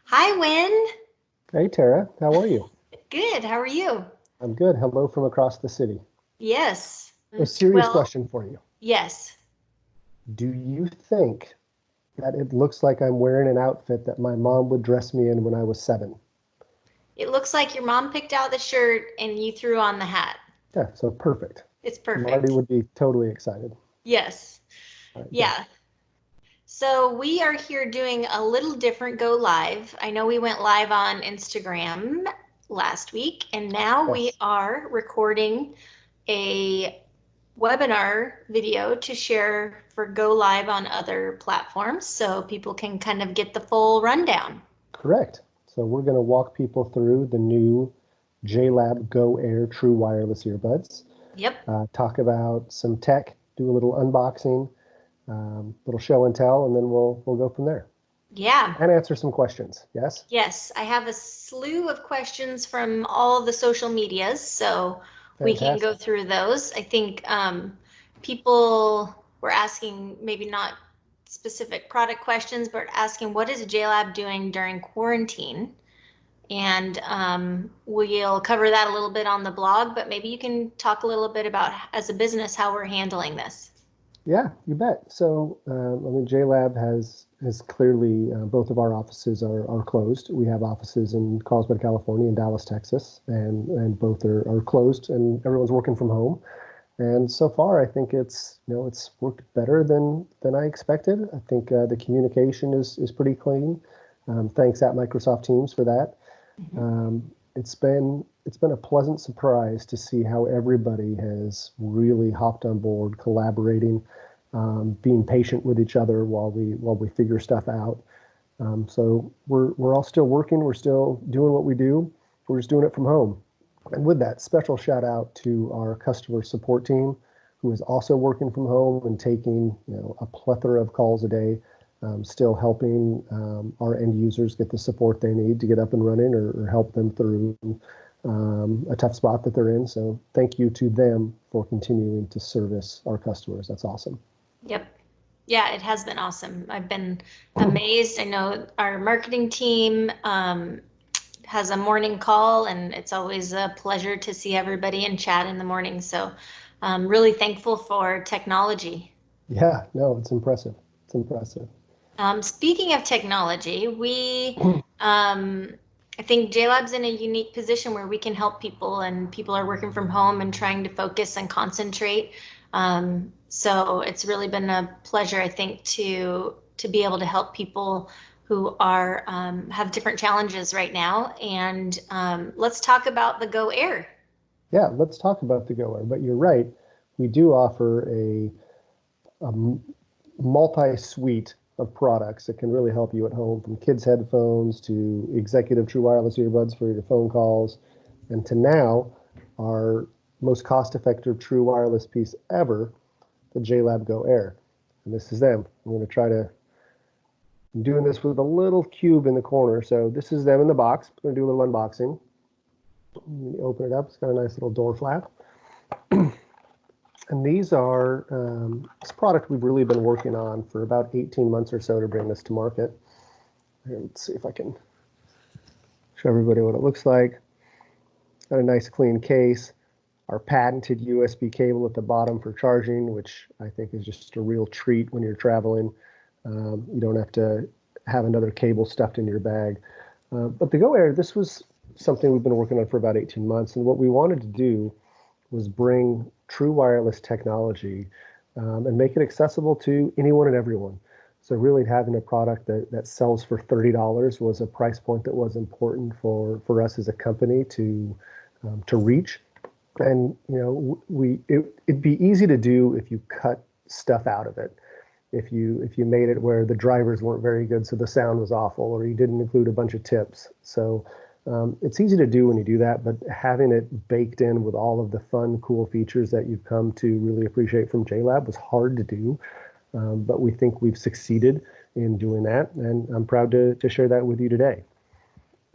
Hi, Win. Hey Tara, how are you? Good. How are you? I'm good. Hello from across the city. Yes. A serious Well, question for you. yes. Do you think that it looks like I'm wearing an outfit that my mom would dress me in when I was 7? It looks like your mom picked out the shirt and you threw on the hat. Yeah, so perfect. It's Marty perfect. would be totally excited. Yes. All right, good. Yeah. So we are here doing a little different go live. I know we went live on Instagram last week, and now we Yes, are recording a webinar video to share for go live on other platforms so people can kind of get the full rundown. correct. So we're going to walk people through the new JLab Go Air True Wireless Earbuds, Yep. talk about some tech, do a little unboxing, little show and tell, and then we'll go from there Yeah. and answer some questions. Yes, Yes, I have a slew of questions from all the social medias, so we can go fantastic. through those. I think people were asking maybe not specific product questions, but asking what is JLab doing during quarantine? And we'll cover that a little bit on the blog, but maybe you can talk a little bit about, as a business, how we're handling this. Yeah, you bet. So, I mean, JLab has clearly both of our offices are closed. We have offices in Carlsbad, California, and Dallas, Texas, and both are closed, and everyone's working from home. And so far, I think it's worked better than I expected. I think the communication is pretty clean. Thanks at Microsoft Teams for that. Mhm. It's been a pleasant surprise to see how everybody has really hopped on board, collaborating, being patient with each other while we figure stuff out. So we're all still working. We're still doing what we do. We're just doing it from home. And with that, special shout out to our customer support team, who is also working from home and taking a plethora of calls a day, still helping our end users get the support they need to get up and running or help them through a tough spot that they're in. So thank you to them for continuing to service our customers. That's awesome. Yep. Yeah, it has been awesome. I've been amazed. I know our marketing team has a morning call, and it's always a pleasure to see everybody and chat in the morning. So I'm really thankful for technology. Yeah, no, it's impressive. It's impressive. Speaking of technology, I think JLab's in a unique position where we can help people, and people are working from home and trying to focus and concentrate. So it's really been a pleasure, I think, to be able to help people who are have different challenges right now. And let's talk about the Go Air. Yeah, let's talk about the goer. But you're right, we do offer a multi-suite of products that can really help you at home, from kids headphones to executive true wireless earbuds for your phone calls, and to now our most cost-effective true wireless piece ever, the JLab Go Air. And this is them. I'm going to try to I'm doing this with a little cube in the corner. So this is them in the box. I'm going to do a little unboxing. Open it up. It's got a nice little door flap. And these are this product we've really been working on for about 18 months or so to bring this to market. Here, let's see if I can show everybody what it looks like. Got a nice clean case. Our patented USB cable at the bottom for charging, which I think is just a real treat when you're traveling. You don't have to have another cable stuffed in your bag. But the Go Air, this was something we've been working on for about 18 months. And what we wanted to do was bring true wireless technology and make it accessible to anyone and everyone. So really having a product that sells for $30 was a price point that was important for us as a company to reach. And it'd be easy to do if you cut stuff out of it. If you made it where the drivers weren't very good, so the sound was awful, or you didn't include a bunch of tips. So it's easy to do when you do that, but having it baked in with all of the fun, cool features that you've come to really appreciate from JLab was hard to do. But we think we've succeeded in doing that, and I'm proud to share that with you today.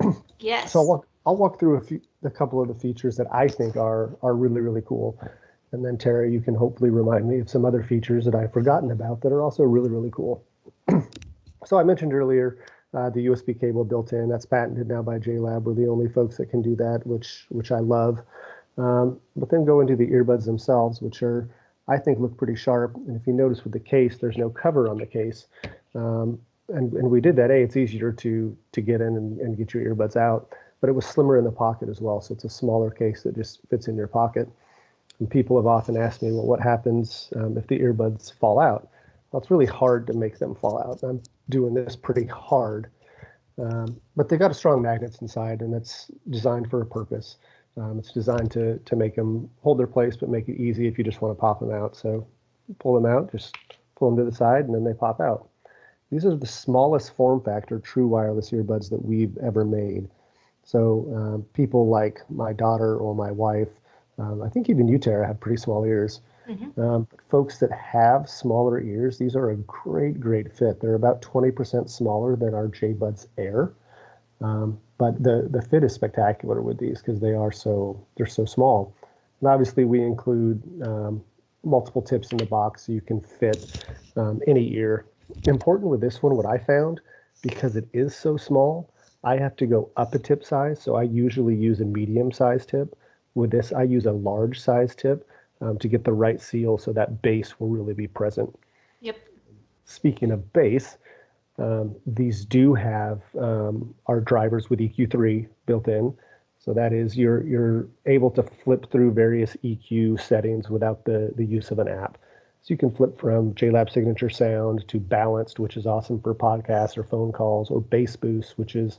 So Yes. I'll walk through a couple of the features that I think are really really cool, and then Terra, you can hopefully remind me of some other features that I've forgotten about that are also really really cool. So I mentioned earlier, the USB cable built in. That's patented now by JLab. We're the only folks that can do that, which I love. But then go into the earbuds themselves, which are, I think, look pretty sharp. And if you notice with the case, there's no cover on the case. And we did that. It's easier to get in and get your earbuds out, but it was slimmer in the pocket as well. So it's a smaller case that just fits in your pocket. And people have often asked me, well, what happens if the earbuds fall out? Well, it's really hard to make them fall out. I'm doing this pretty hard. But they've got a strong magnets inside, and it's designed for a purpose. It's designed to make them hold their place, but make it easy if you just want to pop them out. So pull them out, just pull them to the side, and then they pop out. These are the smallest form factor true wireless earbuds that we've ever made. So people like my daughter or my wife, I think even you, Tara, have pretty small ears. Folks that have smaller ears, these are a great, great fit. They're about 20% smaller than our JBuds Air. But the fit is spectacular with these because they're so small. And obviously we include multiple tips in the box so you can fit any ear. Important with this one, what I found, because it is so small, I have to go up a tip size. So I usually use a medium size tip. With this, I use a large size tip to get the right seal so that bass will really be present. Yep. Speaking of bass, these do have our drivers with EQ3 built in. So that is you're able to flip through various EQ settings without the use of an app. So you can flip from JLab signature sound to balanced, which is awesome for podcasts or phone calls, or bass boost, which is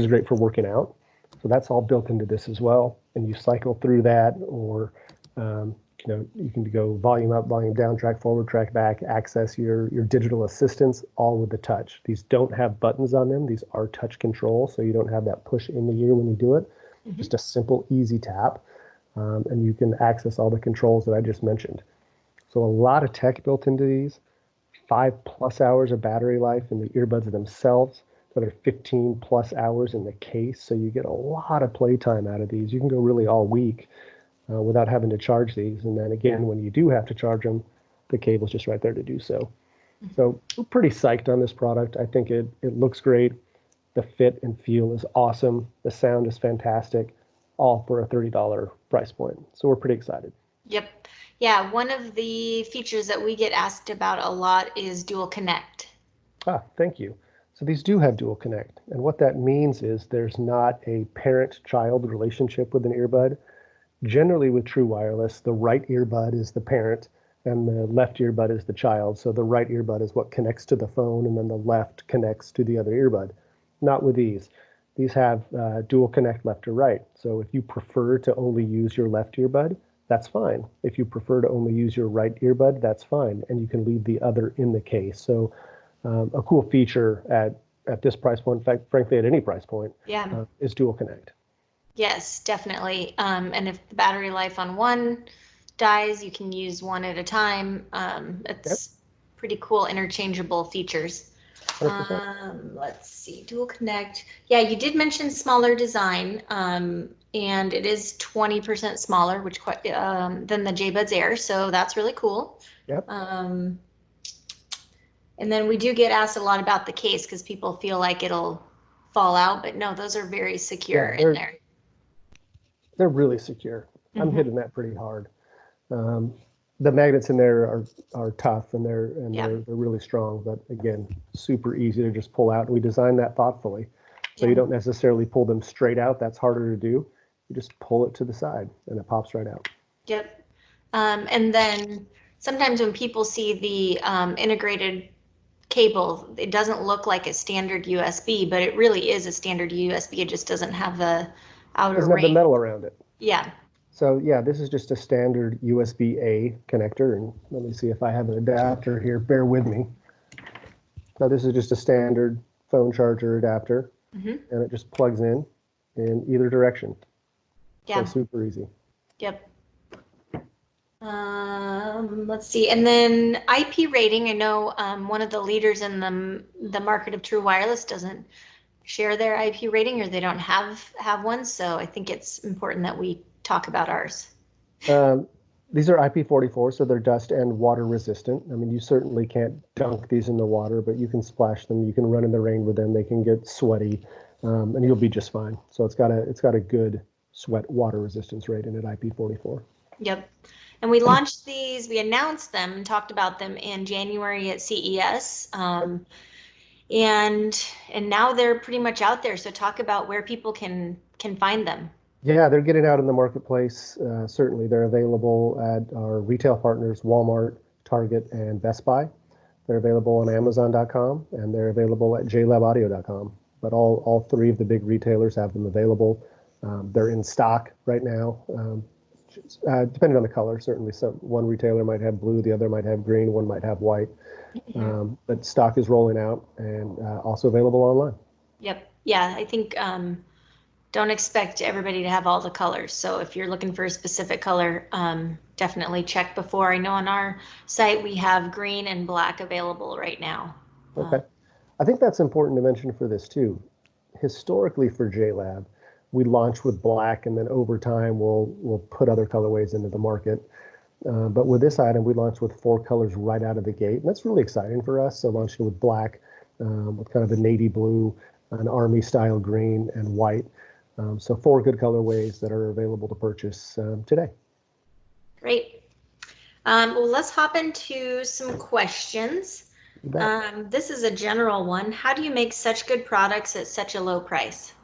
great for working out. So that's all built into this as well. And you cycle through that, or you can go volume up, volume down, track forward, track back, access your digital assistants, all with the touch. These don't have buttons on them. These are touch control, so you don't have that push in the ear when you do it. Just a simple, easy tap, and you can access all the controls that I just mentioned. So a lot of tech built into these, 5+ hours of battery life in the earbuds themselves, another 15+ hours in the case. So you get a lot of playtime out of these. You can go really all week without having to charge these. And then again, when you do have to charge them, the cable's just right there to do so. So we're pretty psyched on this product. I think it looks great. The fit and feel is awesome. The sound is fantastic, all for a $30 price point. So we're pretty excited. Yep. Yeah, one of the features that we get asked about a lot is dual connect. Thank you. So these do have dual connect. And what that means is there's not a parent-child relationship with an earbud. Generally with true wireless, the right earbud is the parent and the left earbud is the child. So the right earbud is what connects to the phone, and then the left connects to the other earbud. Not with these. These have dual connect left to right. So if you prefer to only use your left earbud, that's fine. If you prefer to only use your right earbud, that's fine. And you can leave the other in the case. So a cool feature at this price point, in fact, frankly, at any price point, Yeah. is dual connect. Yes, definitely. And if the battery life on one dies, you can use one at a time. Yep, It's pretty cool interchangeable features. 100%. Let's see, dual connect. Yeah, you did mention smaller design, and it is 20% smaller, which quite than the JBuds Air, so that's really cool. Yep. Um, and then we do get asked a lot about the case because people feel like it'll fall out, but no, those are very secure Yeah, in there. they're really secure. I'm Hmm. hitting that pretty hard. Um, the magnets in there are tough, and Yeah, they're really strong, but again, super easy to just pull out. We designed that thoughtfully. So you yeah, don't necessarily pull them straight out. That's harder to do. You just pull it to the side and it pops right out. yep. And then sometimes when people see the integrated cable, it doesn't look like a standard USB, but it really is a standard USB. It just doesn't have the outer Doesn't have the ring. metal around it. Yeah. So yeah, this is just a standard USB-A connector. And let me see if I have an adapter here. Bear with me. So this is just a standard phone charger adapter, Hmm. and it just plugs in either direction. So Yeah. super easy. Yep. Let's see. And then IP rating, I know one of the leaders in the market of true wireless doesn't share their IP rating, or they don't have one. So I think it's important that we talk about ours. Um, These are IP44, so they're dust and water resistant. I mean, you certainly can't dunk these in the water, but you can splash them. You can run in the rain with them. They can get sweaty, and you'll be just fine. So it's got a good sweat water resistance rating at IP44. Yep. And we launched these, we announced them and talked about them in January at CES. And now they're pretty much out there. So talk about where people can find them. Yeah, they're getting out in the marketplace. Certainly, they're available at our retail partners, Walmart, Target, and Best Buy. They're available on Amazon.com and they're available at JLabAudio.com. But all three of the big retailers have them available. They're in stock right now, depending on the color. Certainly, so one retailer might have blue, the other might have green, one might have white. But stock is rolling out and also available online. Yep. Yeah, I think don't expect everybody to have all the colors. So if you're looking for a specific color, definitely check before. I know on our site we have green and black available right now. Okay. I think that's important to mention for this too. Historically for JLab, we launch with black and then over time we'll put other colorways into the market. But with this item, we launched with four colors right out of the gate. And that's really exciting for us. So launching with black, with kind of a navy blue, an army style green, and white. So four good colorways that are available to purchase today. Great. Well, let's hop into some questions. You bet. This is a general one. How do you make such good products at such a low price?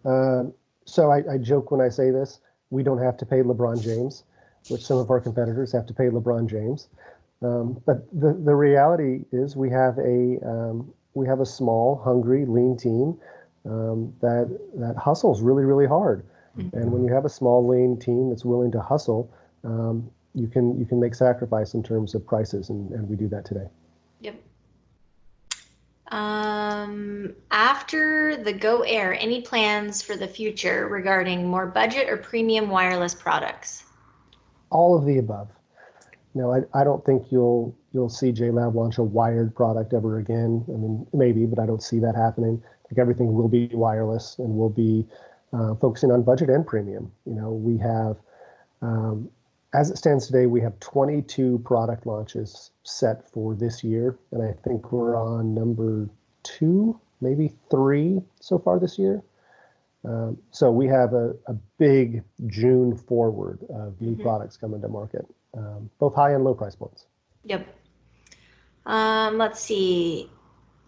Uh, so I joke when I say this, we don't have to pay LeBron James, which some of our competitors have to pay LeBron James. But the reality is we have a small, hungry, lean team that hustles really, really hard. And when you have a small, lean team that's willing to hustle, you can make sacrifice in terms of prices, and we do that today. Yep. After the Go Air, any plans for the future regarding more budget or premium wireless products? All of the above. No, I don't think you'll see JLab launch a wired product ever again. I mean, maybe, but I don't see that happening. I think everything will be wireless and we'll be focusing on budget and premium. We have, as it stands today, we have 22 product launches set for this year, and I think we're on number two, maybe three so far this year. So we have a big June forward of new products coming to market, both high and low price points. Yep. Let's see.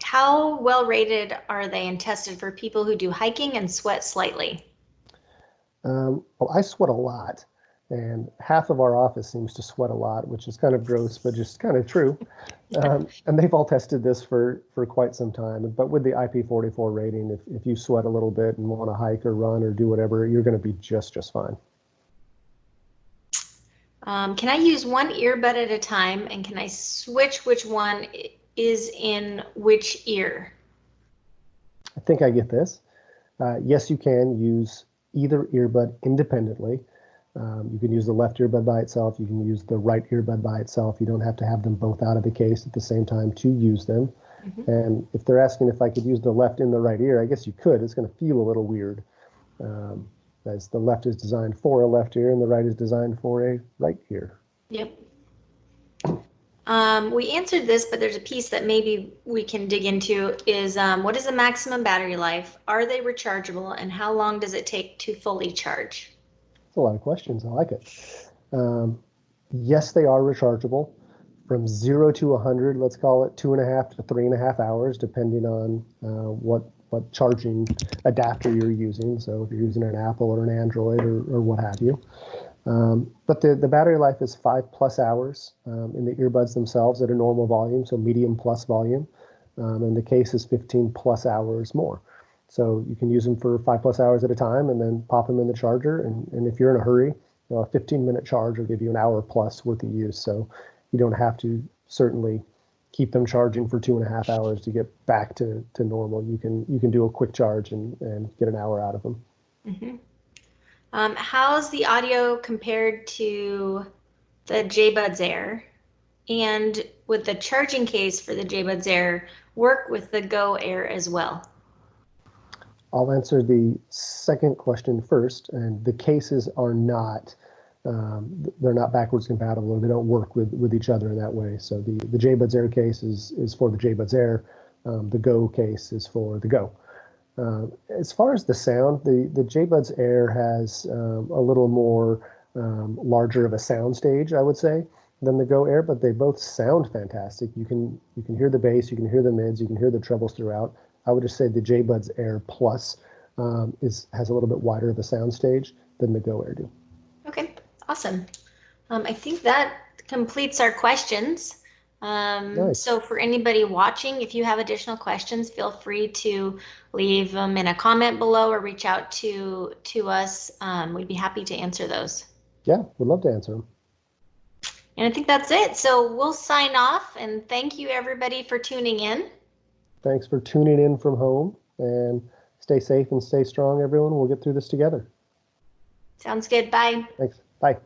How well rated are they and tested for people who do hiking and sweat slightly? Well, I sweat a lot, and half of our office seems to sweat a lot, which is kind of gross, but just kind of true. And they've all tested this for quite some time. But with the IP44 rating, if you sweat a little bit and want to hike or run or do whatever, you're going to be just fine. Can I use one earbud at a time, and can I switch which one is in which ear? I think I get this. Yes, you can use either earbud independently. You can use the left earbud by itself. You can use the right earbud by itself. You don't have to have them both out of the case at the same time to use them. And if they're asking if I could use the left in the right ear, I guess you could. It's going to feel a little weird, as the left is designed for a left ear and the right is designed for a right ear. Yep. We answered this, but there's a piece that maybe we can dig into is what is the maximum battery life? Are they rechargeable? And how long does it take to fully charge? That's a lot of questions. I like it. Yes, they are rechargeable from 0 to 100. Let's call it 2.5 to 3.5 hours, depending on what charging adapter you're using. So if you're using an Apple or an Android or what have you. But the battery life is 5+ hours in the earbuds themselves at a normal volume, so medium plus volume. And the case is 15+ hours more. So you can use them for 5+ hours at a time and then pop them in the charger. And if you're in a hurry, a 15-minute charge will give you an hour plus worth of use. So you don't have to certainly keep them charging for 2.5 hours to get back to normal. You can do a quick charge and get an hour out of them. Mm-hmm. How's the audio compared to the JBuds Air? And with the charging case for the JBuds Air, work with the Go Air as well? I'll answer the second question first, and the cases are not they're not backwards compatible, or they don't work with each other in that way. So the JBuds Air case is for the JBuds Air. The Go case is for the Go. As far as the sound, the JBuds Air has a little more larger of a sound stage, I would say, than the Go Air, but they both sound fantastic. You can hear the bass, you can hear the mids, you can hear the trebles throughout. I would just say the JBuds Air Plus has a little bit wider of a sound stage than the Go Air do. Okay, awesome. I think that completes our questions. Nice. So for anybody watching, if you have additional questions, feel free to leave them in a comment below or reach out to us. We'd be happy to answer those. Yeah, would love to answer them. And I think that's it. So we'll sign off and thank you everybody for tuning in. Thanks for tuning in from home, and stay safe and stay strong, everyone. We'll get through this together. Sounds good. Bye. Thanks. Bye.